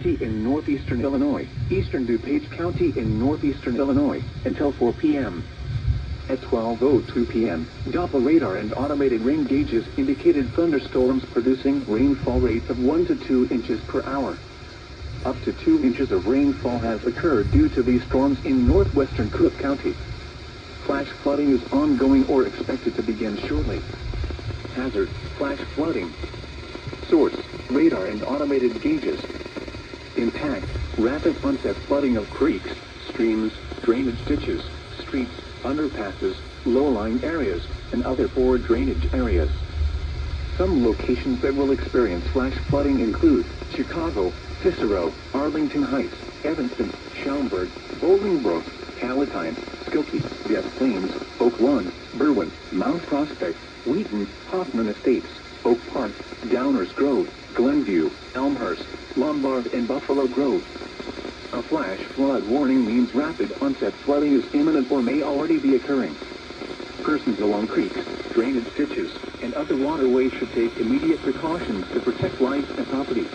County in northeastern Illinois, eastern DuPage County in northeastern Illinois, until 4 p.m. At 12:02 p.m., Doppler radar and automated rain gauges indicated thunderstorms producing rainfall rates of 1 to 2 inches per hour. Up to 2 inches of rainfall has occurred due to these storms in northwestern Cook County. Flash flooding is ongoing or expected to begin shortly. Hazard: flash flooding. Source: radar and automated gauges. Impact: rapid onset flooding of creeks, streams, drainage ditches, streets, underpasses, low-lying areas, and other poor drainage areas. Some locations that will experience flash flooding include Chicago, Cicero, Arlington Heights, Evanston, Schaumburg, Bolingbrook, Palatine, Skokie, Des Plaines, Oak Lawn, Berwyn, Mount Prospect, Wheaton, Hoffman Estates, Oak Park, Downers Grove, Glenview, Elmhurst, Lombard, and Buffalo Grove. A flash flood warning means rapid onset flooding is imminent or may already be occurring. Persons along creeks, drainage ditches, and other waterways should take immediate precautions to protect life and property.